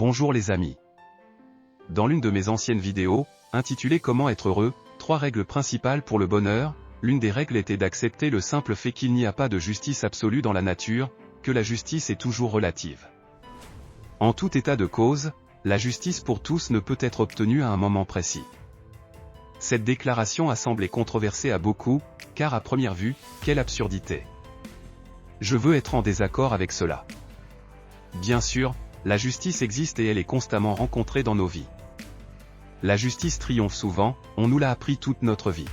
Bonjour les amis. Dans l'une de mes anciennes vidéos, intitulée Comment être heureux, 3 règles principales pour le bonheur, l'une des règles était d'accepter le simple fait qu'il n'y a pas de justice absolue dans la nature, que la justice est toujours relative. En tout état de cause, la justice pour tous ne peut être obtenue à un moment précis. Cette déclaration a semblé controversée à beaucoup, car à première vue, quelle absurdité. Je veux être en désaccord avec cela. Bien sûr, la justice existe et elle est constamment rencontrée dans nos vies. La justice triomphe souvent, on nous l'a appris toute notre vie.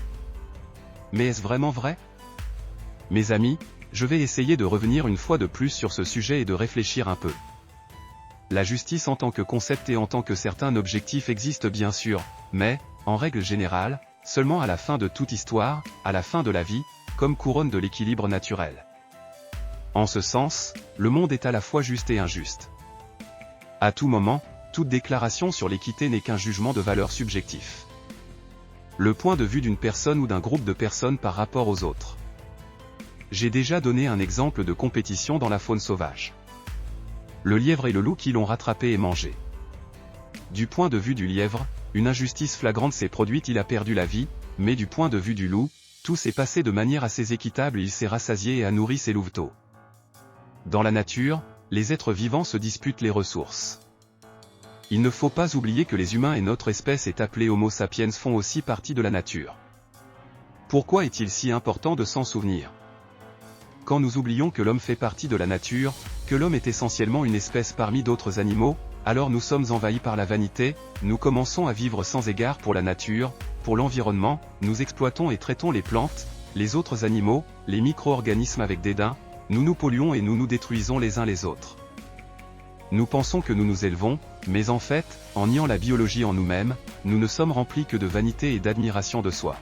Mais est-ce vraiment vrai? Mes amis, je vais essayer de revenir une fois de plus sur ce sujet et de réfléchir un peu. La justice en tant que concept et en tant que certain objectif existe bien sûr, mais, en règle générale, seulement à la fin de toute histoire, à la fin de la vie, comme couronne de l'équilibre naturel. En ce sens, le monde est à la fois juste et injuste. À tout moment, toute déclaration sur l'équité n'est qu'un jugement de valeur subjectif. Le point de vue d'une personne ou d'un groupe de personnes par rapport aux autres. J'ai déjà donné un exemple de compétition dans la faune sauvage. Le lièvre et le loup qui l'ont rattrapé et mangé. Du point de vue du lièvre, une injustice flagrante s'est produite, il a perdu la vie, mais du point de vue du loup, tout s'est passé de manière assez équitable, il s'est rassasié et a nourri ses louveteaux. Dans la nature, les êtres vivants se disputent les ressources. Il ne faut pas oublier que les humains et notre espèce est appelée Homo sapiens font aussi partie de la nature. Pourquoi est-il si important de s'en souvenir? Quand nous oublions que l'homme fait partie de la nature, que l'homme est essentiellement une espèce parmi d'autres animaux, alors nous sommes envahis par la vanité, nous commençons à vivre sans égard pour la nature, pour l'environnement, nous exploitons et traitons les plantes, les autres animaux, les micro-organismes avec dédain, nous nous polluons et nous nous détruisons les uns les autres. Nous pensons que nous nous élevons, mais en fait, en niant la biologie en nous-mêmes, nous ne sommes remplis que de vanité et d'admiration de soi.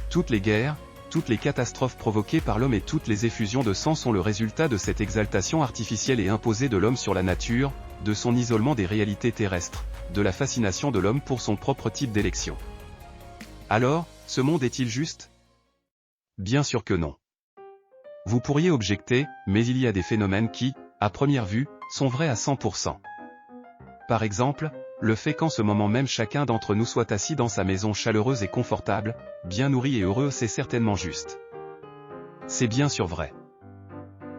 Toutes les guerres, toutes les catastrophes provoquées par l'homme et toutes les effusions de sang sont le résultat de cette exaltation artificielle et imposée de l'homme sur la nature, de son isolement des réalités terrestres, de la fascination de l'homme pour son propre type d'élection. Alors, ce monde est-il juste? Bien sûr que non. Vous pourriez objecter, mais il y a des phénomènes qui, à première vue, sont vrais à 100%. Par exemple, le fait qu'en ce moment même chacun d'entre nous soit assis dans sa maison chaleureuse et confortable, bien nourri et heureux, c'est certainement juste. C'est bien sûr vrai.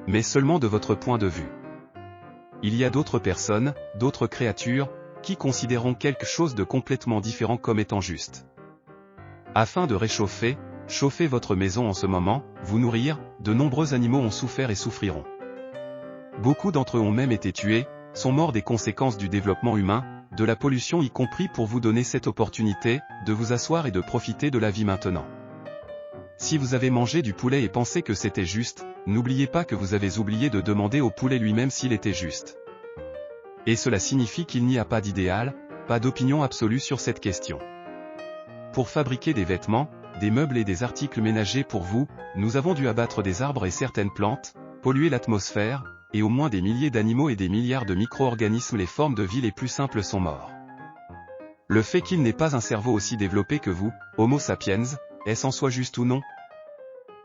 Mais seulement de votre point de vue. Il y a d'autres personnes, d'autres créatures, qui considéreront quelque chose de complètement différent comme étant juste. Afin de chauffer votre maison en ce moment, vous nourrir, de nombreux animaux ont souffert et souffriront. Beaucoup d'entre eux ont même été tués, sont morts des conséquences du développement humain, de la pollution y compris pour vous donner cette opportunité, de vous asseoir et de profiter de la vie maintenant. Si vous avez mangé du poulet et pensé que c'était juste, n'oubliez pas que vous avez oublié de demander au poulet lui-même s'il était juste. Et cela signifie qu'il n'y a pas d'idéal, pas d'opinion absolue sur cette question. Pour fabriquer des vêtements, des meubles et des articles ménagers pour vous, nous avons dû abattre des arbres et certaines plantes, polluer l'atmosphère, et au moins des milliers d'animaux et des milliards de micro-organismes, les formes de vie les plus simples sont morts. Le fait qu'il n'ait pas un cerveau aussi développé que vous, Homo sapiens, est-ce en soi juste ou non?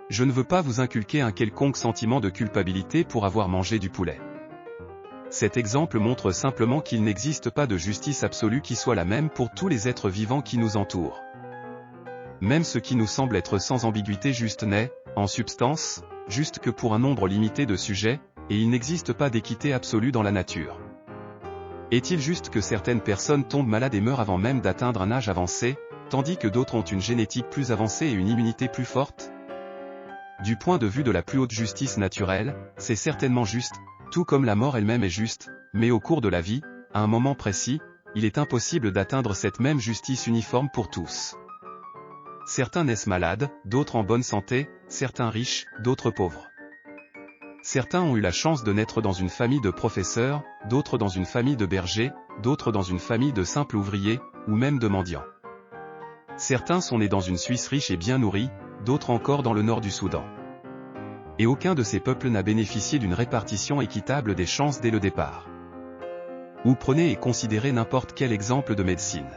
Je ne veux pas vous inculquer un quelconque sentiment de culpabilité pour avoir mangé du poulet. Cet exemple montre simplement qu'il n'existe pas de justice absolue qui soit la même pour tous les êtres vivants qui nous entourent. Même ce qui nous semble être sans ambiguïté juste n'est, en substance, juste que pour un nombre limité de sujets, et il n'existe pas d'équité absolue dans la nature. Est-il juste que certaines personnes tombent malades et meurent avant même d'atteindre un âge avancé, tandis que d'autres ont une génétique plus avancée et une immunité plus forte? Du point de vue de la plus haute justice naturelle, c'est certainement juste, tout comme la mort elle-même est juste, mais au cours de la vie, à un moment précis, il est impossible d'atteindre cette même justice uniforme pour tous. Certains naissent malades, d'autres en bonne santé, certains riches, d'autres pauvres. Certains ont eu la chance de naître dans une famille de professeurs, d'autres dans une famille de bergers, d'autres dans une famille de simples ouvriers, ou même de mendiants. Certains sont nés dans une Suisse riche et bien nourrie, d'autres encore dans le nord du Soudan. Et aucun de ces peuples n'a bénéficié d'une répartition équitable des chances dès le départ. Ou prenez et considérez n'importe quel exemple de médecine.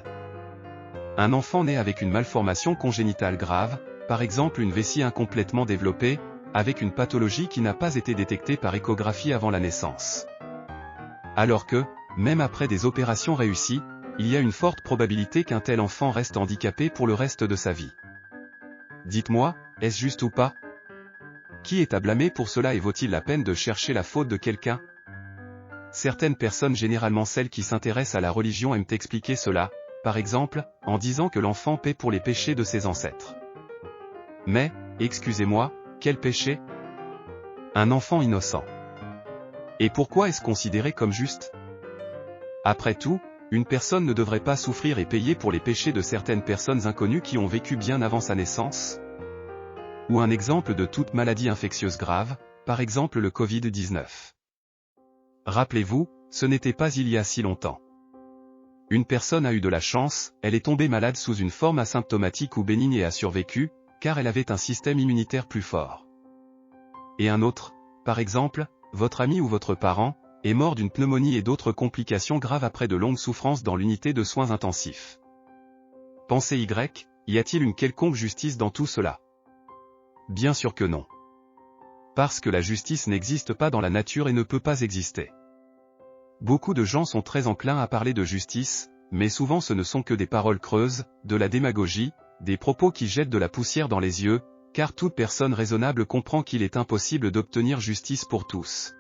Un enfant né avec une malformation congénitale grave, par exemple une vessie incomplètement développée, avec une pathologie qui n'a pas été détectée par échographie avant la naissance. Alors que, Même après des opérations réussies, il y a une forte probabilité qu'un tel enfant reste handicapé pour le reste de sa vie. Dites-moi, est-ce juste ou pas? Qui est à blâmer pour cela et vaut-il la peine de chercher la faute de quelqu'un? Certaines personnes, généralement celles qui s'intéressent à la religion, aiment expliquer cela, par exemple, en disant que l'enfant paie pour les péchés de ses ancêtres. Mais, excusez-moi, quel péché? Un enfant innocent. Et pourquoi est-ce considéré comme juste? Après tout, une personne ne devrait pas souffrir et payer pour les péchés de certaines personnes inconnues qui ont vécu bien avant sa naissance? Ou un exemple de toute maladie infectieuse grave, par exemple le Covid-19. Rappelez-vous, ce n'était pas il y a si longtemps. Une personne a eu de la chance, elle est tombée malade sous une forme asymptomatique ou bénigne et a survécu, car elle avait un système immunitaire plus fort. Et un autre, par exemple, votre ami ou votre parent, est mort d'une pneumonie et d'autres complications graves après de longues souffrances dans l'unité de soins intensifs. Pensez y a-t-il une quelconque justice dans tout cela? Bien sûr que non. Parce que la justice n'existe pas dans la nature et ne peut pas exister. Beaucoup de gens sont très enclins à parler de justice, mais souvent ce ne sont que des paroles creuses, de la démagogie, des propos qui jettent de la poussière dans les yeux, car toute personne raisonnable comprend qu'il est impossible d'obtenir justice pour tous.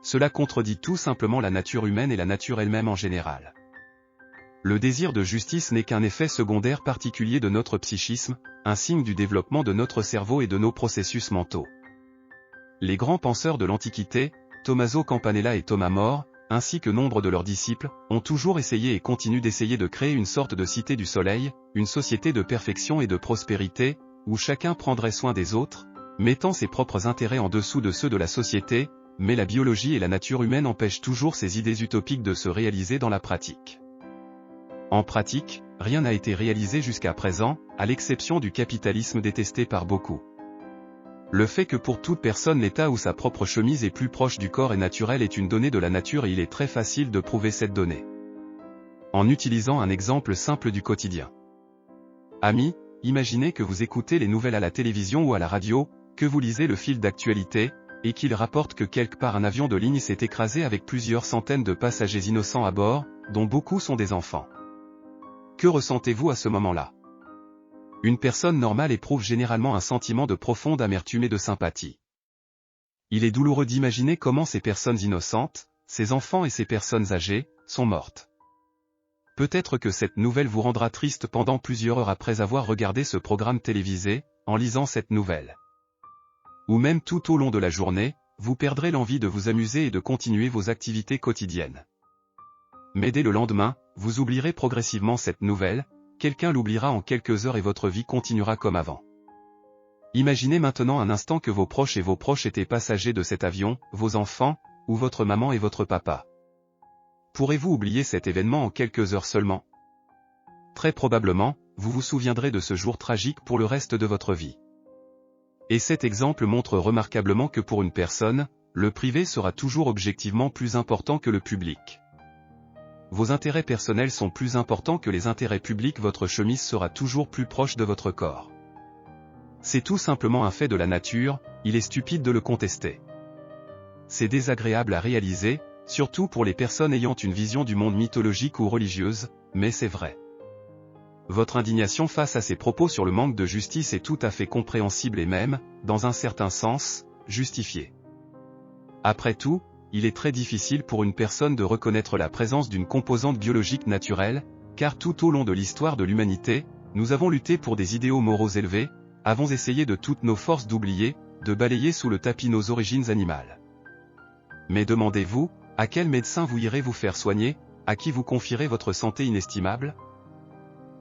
Cela contredit tout simplement la nature humaine et la nature elle-même en général. Le désir de justice n'est qu'un effet secondaire particulier de notre psychisme, un signe du développement de notre cerveau et de nos processus mentaux. Les grands penseurs de l'Antiquité, Tommaso Campanella et Thomas More, ainsi que nombre de leurs disciples, ont toujours essayé et continuent d'essayer de créer une sorte de cité du soleil, une société de perfection et de prospérité, où chacun prendrait soin des autres, mettant ses propres intérêts en dessous de ceux de la société, mais la biologie et la nature humaine empêchent toujours ces idées utopiques de se réaliser dans la pratique. En pratique, rien n'a été réalisé jusqu'à présent, à l'exception du capitalisme détesté par beaucoup. Le fait que pour toute personne l'état où sa propre chemise est plus proche du corps et naturel est une donnée de la nature et il est très facile de prouver cette donnée. En utilisant un exemple simple du quotidien. Amis, imaginez que vous écoutez les nouvelles à la télévision ou à la radio, que vous lisez le fil d'actualité, et qu'il rapporte que quelque part un avion de ligne s'est écrasé avec plusieurs centaines de passagers innocents à bord, dont beaucoup sont des enfants. Que ressentez-vous à ce moment-là? Une personne normale éprouve généralement un sentiment de profonde amertume et de sympathie. Il est douloureux d'imaginer comment ces personnes innocentes, ces enfants et ces personnes âgées, sont mortes. Peut-être que cette nouvelle vous rendra triste pendant plusieurs heures après avoir regardé ce programme télévisé, en lisant cette nouvelle. Ou même tout au long de la journée, vous perdrez l'envie de vous amuser et de continuer vos activités quotidiennes. Mais dès le lendemain, vous oublierez progressivement cette nouvelle, quelqu'un l'oubliera en quelques heures et votre vie continuera comme avant. Imaginez maintenant un instant que vos proches étaient passagers de cet avion, vos enfants, ou votre maman et votre papa. Pourrez-vous oublier cet événement en quelques heures seulement? Très probablement, vous vous souviendrez de ce jour tragique pour le reste de votre vie. Et cet exemple montre remarquablement que pour une personne, le privé sera toujours objectivement plus important que le public. Vos intérêts personnels sont plus importants que les intérêts publics, votre chemise sera toujours plus proche de votre corps. C'est tout simplement un fait de la nature, il est stupide de le contester. C'est désagréable à réaliser, surtout pour les personnes ayant une vision du monde mythologique ou religieuse, mais c'est vrai. Votre indignation face à ces propos sur le manque de justice est tout à fait compréhensible et même, dans un certain sens, justifiée. Après tout, il est très difficile pour une personne de reconnaître la présence d'une composante biologique naturelle, car tout au long de l'histoire de l'humanité, nous avons lutté pour des idéaux moraux élevés, avons essayé de toutes nos forces d'oublier, de balayer sous le tapis nos origines animales. Mais demandez-vous, à quel médecin vous irez vous faire soigner, à qui vous confierez votre santé inestimable?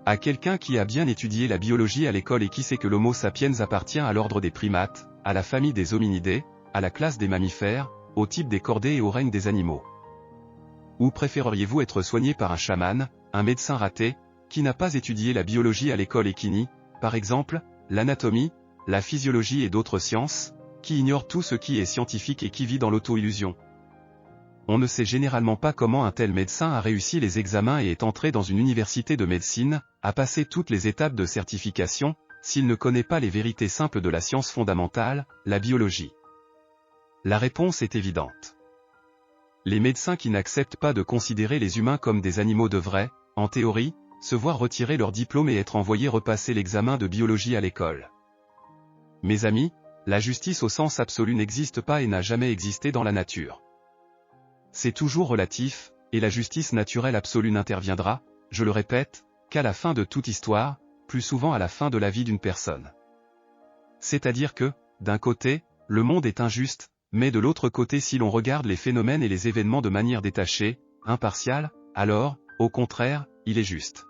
À quelqu'un qui a bien étudié la biologie à l'école et qui sait que l'Homo sapiens appartient à l'ordre des primates, à la famille des hominidés, à la classe des mammifères, au type des chordés et au règne des animaux. Ou préféreriez-vous être soigné par un chaman, un médecin raté, qui n'a pas étudié la biologie à l'école et qui nie, par exemple, l'anatomie, la physiologie et d'autres sciences, qui ignore tout ce qui est scientifique et qui vit dans l'auto-illusion? On ne sait généralement pas comment un tel médecin a réussi les examens et est entré dans une université de médecine, a passé toutes les étapes de certification, s'il ne connaît pas les vérités simples de la science fondamentale, la biologie. La réponse est évidente. Les médecins qui n'acceptent pas de considérer les humains comme des animaux devraient, en théorie, se voir retirer leur diplôme et être envoyés repasser l'examen de biologie à l'école. Mes amis, la justice au sens absolu n'existe pas et n'a jamais existé dans la nature. C'est toujours relatif, et la justice naturelle absolue n'interviendra, je le répète, qu'à la fin de toute histoire, plus souvent à la fin de la vie d'une personne. C'est-à-dire que, d'un côté, le monde est injuste, mais de l'autre côté si l'on regarde les phénomènes et les événements de manière détachée, impartiale, alors, au contraire, il est juste.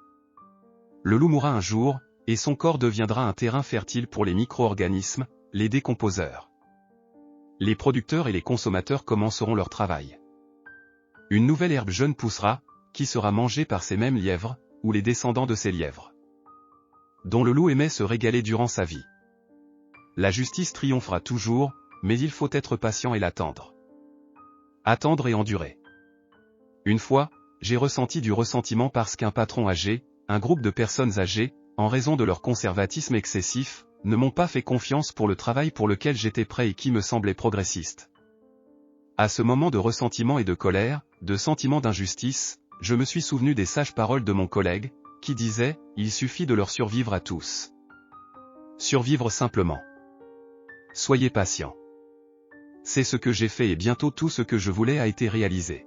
Le loup mourra un jour, et son corps deviendra un terrain fertile pour les micro-organismes, les décomposeurs. Les producteurs et les consommateurs commenceront leur travail. Une nouvelle herbe jeune poussera, qui sera mangée par ces mêmes lièvres, ou les descendants de ces lièvres, dont le loup aimait se régaler durant sa vie. La justice triomphera toujours, mais il faut être patient et l'attendre. Attendre et endurer. Une fois, j'ai ressenti du ressentiment parce qu'un patron âgé, un groupe de personnes âgées, en raison de leur conservatisme excessif, ne m'ont pas fait confiance pour le travail pour lequel j'étais prêt et qui me semblait progressiste. À ce moment de ressentiment et de colère, de sentiment d'injustice, je me suis souvenu des sages paroles de mon collègue, qui disait « Il suffit de leur survivre à tous. » Survivre simplement. Soyez patient. C'est ce que j'ai fait et bientôt tout ce que je voulais a été réalisé.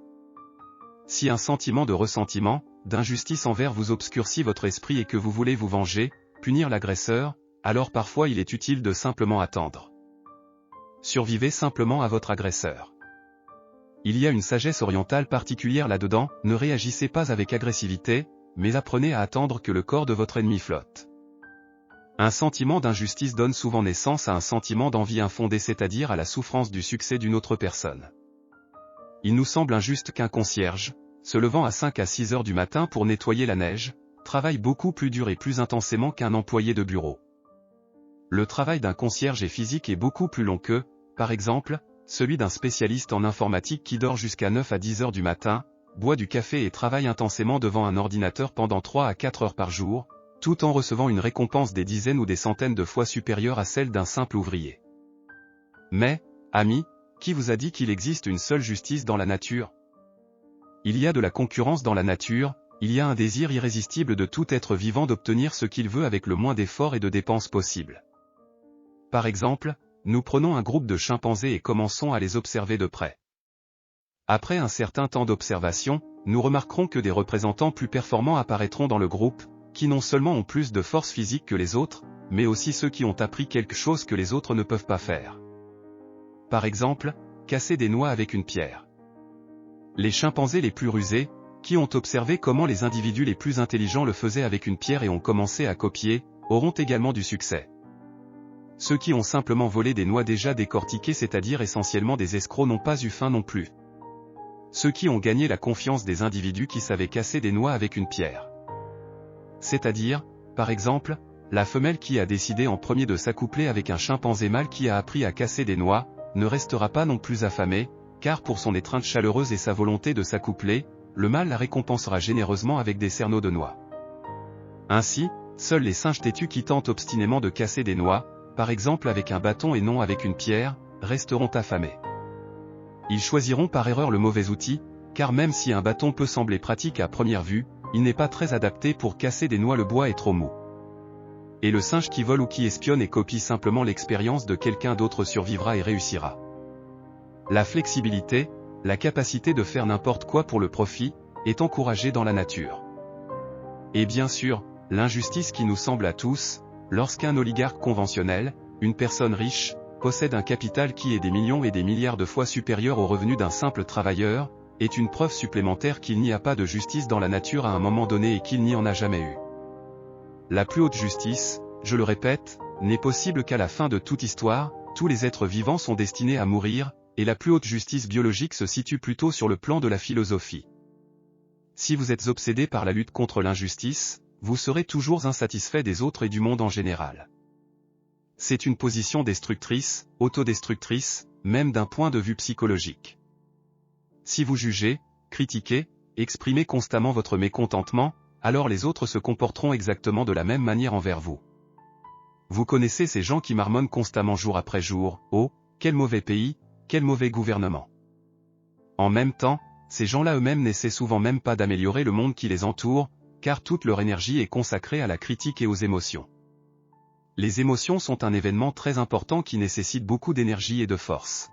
Si un sentiment de ressentiment, d'injustice envers vous obscurcit votre esprit et que vous voulez vous venger, punir l'agresseur, alors parfois il est utile de simplement attendre. Survivez simplement à votre agresseur. Il y a une sagesse orientale particulière là-dedans, ne réagissez pas avec agressivité, mais apprenez à attendre que le corps de votre ennemi flotte. Un sentiment d'injustice donne souvent naissance à un sentiment d'envie infondée, c'est-à-dire à la souffrance du succès d'une autre personne. Il nous semble injuste qu'un concierge, se levant à 5 à 6 heures du matin pour nettoyer la neige, travaille beaucoup plus dur et plus intensément qu'un employé de bureau. Le travail d'un concierge est physique et beaucoup plus long que, par exemple, celui d'un spécialiste en informatique qui dort jusqu'à 9 à 10 heures du matin, boit du café et travaille intensément devant un ordinateur pendant 3 à 4 heures par jour, tout en recevant une récompense des dizaines ou des centaines de fois supérieure à celle d'un simple ouvrier. Mais, amis, qui vous a dit qu'il existe une seule justice dans la nature? Il y a de la concurrence dans la nature, il y a un désir irrésistible de tout être vivant d'obtenir ce qu'il veut avec le moins d'efforts et de dépenses possible. Par exemple, nous prenons un groupe de chimpanzés et commençons à les observer de près. Après un certain temps d'observation, nous remarquerons que des représentants plus performants apparaîtront dans le groupe, qui non seulement ont plus de force physique que les autres, mais aussi ceux qui ont appris quelque chose que les autres ne peuvent pas faire. Par exemple, casser des noix avec une pierre. Les chimpanzés les plus rusés, qui ont observé comment les individus les plus intelligents le faisaient avec une pierre et ont commencé à copier, auront également du succès. Ceux qui ont simplement volé des noix déjà décortiquées, c'est-à-dire essentiellement des escrocs, n'ont pas eu faim non plus. Ceux qui ont gagné la confiance des individus qui savaient casser des noix avec une pierre. C'est-à-dire, par exemple, la femelle qui a décidé en premier de s'accoupler avec un chimpanzé mâle qui a appris à casser des noix, ne restera pas non plus affamée, car pour son étreinte chaleureuse et sa volonté de s'accoupler, le mâle la récompensera généreusement avec des cerneaux de noix. Ainsi, seuls les singes têtus qui tentent obstinément de casser des noix, par exemple avec un bâton et non avec une pierre, resteront affamés. Ils choisiront par erreur le mauvais outil, car même si un bâton peut sembler pratique à première vue, il n'est pas très adapté pour casser des noix, le bois est trop mou. Et le singe qui vole ou qui espionne et copie simplement l'expérience de quelqu'un d'autre survivra et réussira. La flexibilité, la capacité de faire n'importe quoi pour le profit, est encouragée dans la nature. Et bien sûr, l'injustice qui nous semble à tous, lorsqu'un oligarque conventionnel, une personne riche, possède un capital qui est des millions et des milliards de fois supérieur au revenu d'un simple travailleur, est une preuve supplémentaire qu'il n'y a pas de justice dans la nature à un moment donné et qu'il n'y en a jamais eu. La plus haute justice, je le répète, n'est possible qu'à la fin de toute histoire, tous les êtres vivants sont destinés à mourir, et la plus haute justice biologique se situe plutôt sur le plan de la philosophie. Si vous êtes obsédé par la lutte contre l'injustice, vous serez toujours insatisfait des autres et du monde en général. C'est une position destructrice, autodestructrice, même d'un point de vue psychologique. Si vous jugez, critiquez, exprimez constamment votre mécontentement, alors les autres se comporteront exactement de la même manière envers vous. Vous connaissez ces gens qui marmonnent constamment jour après jour, « Oh, quel mauvais pays, quel mauvais gouvernement !» En même temps, ces gens-là eux-mêmes n'essaient souvent même pas d'améliorer le monde qui les entoure, car toute leur énergie est consacrée à la critique et aux émotions. Les émotions sont un événement très important qui nécessite beaucoup d'énergie et de force.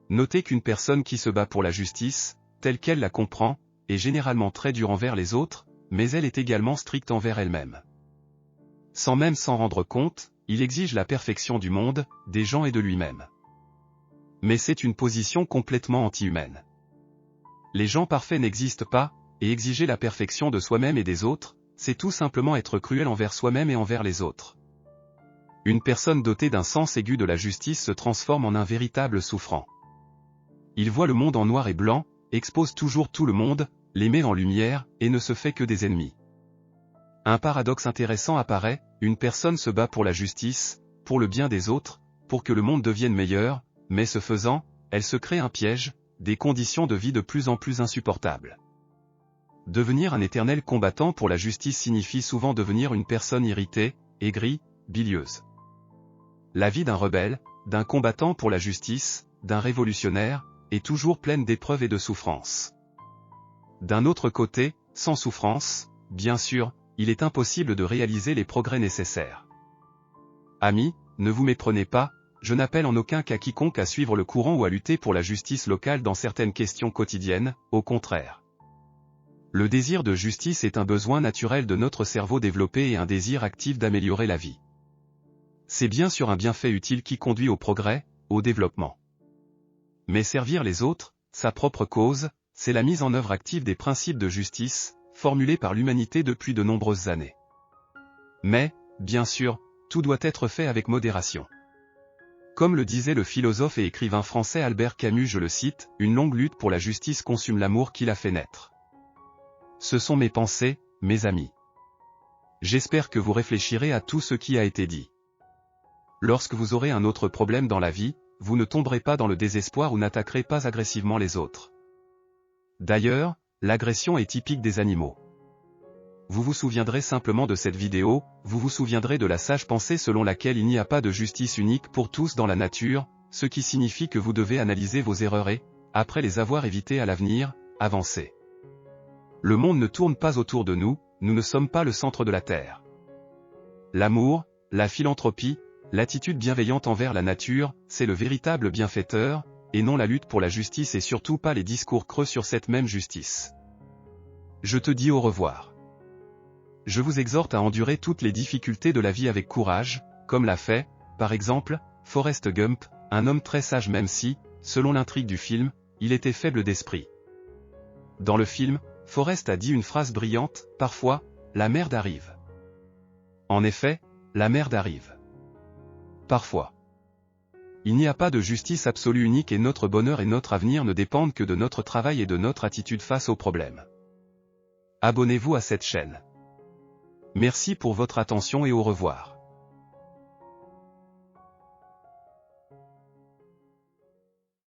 Notez qu'une personne qui se bat pour la justice, telle qu'elle la comprend, est généralement très dure envers les autres, mais elle est également stricte envers elle-même. Sans même s'en rendre compte, il exige la perfection du monde, des gens et de lui-même. Mais c'est une position complètement anti-humaine. Les gens parfaits n'existent pas, et exiger la perfection de soi-même et des autres, c'est tout simplement être cruel envers soi-même et envers les autres. Une personne dotée d'un sens aigu de la justice se transforme en un véritable souffrant. Il voit le monde en noir et blanc, expose toujours tout le monde, les met en lumière, et ne se fait que des ennemis. Un paradoxe intéressant apparaît, une personne se bat pour la justice, pour le bien des autres, pour que le monde devienne meilleur, mais ce faisant, elle se crée un piège, des conditions de vie de plus en plus insupportables. Devenir un éternel combattant pour la justice signifie souvent devenir une personne irritée, aigrie, bilieuse. La vie d'un rebelle, d'un combattant pour la justice, d'un révolutionnaire, est toujours pleine d'épreuves et de souffrances. D'un autre côté, sans souffrance, bien sûr, il est impossible de réaliser les progrès nécessaires. Amis, ne vous méprenez pas, je n'appelle en aucun cas quiconque à suivre le courant ou à lutter pour la justice locale dans certaines questions quotidiennes, au contraire. Le désir de justice est un besoin naturel de notre cerveau développé et un désir actif d'améliorer la vie. C'est bien sûr un bienfait utile qui conduit au progrès, au développement. Mais servir les autres, sa propre cause, c'est la mise en œuvre active des principes de justice, formulés par l'humanité depuis de nombreuses années. Mais, bien sûr, tout doit être fait avec modération. Comme le disait le philosophe et écrivain français Albert Camus, je le cite, « Une longue lutte pour la justice consume l'amour qui l'a fait naître ». Ce sont mes pensées, mes amis. J'espère que vous réfléchirez à tout ce qui a été dit. Lorsque vous aurez un autre problème dans la vie, vous ne tomberez pas dans le désespoir ou n'attaquerez pas agressivement les autres. D'ailleurs, l'agression est typique des animaux. Vous vous souviendrez simplement de cette vidéo, vous vous souviendrez de la sage pensée selon laquelle il n'y a pas de justice unique pour tous dans la nature, ce qui signifie que vous devez analyser vos erreurs et, après les avoir évitées à l'avenir, avancer. Le monde ne tourne pas autour de nous, nous ne sommes pas le centre de la Terre. L'amour, la philanthropie, l'attitude bienveillante envers la nature, c'est le véritable bienfaiteur, et non la lutte pour la justice et surtout pas les discours creux sur cette même justice. Je te dis au revoir. Je vous exhorte à endurer toutes les difficultés de la vie avec courage, comme l'a fait, par exemple, Forrest Gump, un homme très sage même si, selon l'intrigue du film, il était faible d'esprit. Dans le film, Forrest a dit une phrase brillante, « Parfois, la merde arrive. » En effet, la merde arrive. Parfois. Il n'y a pas de justice absolue unique et notre bonheur et notre avenir ne dépendent que de notre travail et de notre attitude face aux problèmes. Abonnez-vous à cette chaîne. Merci pour votre attention et au revoir.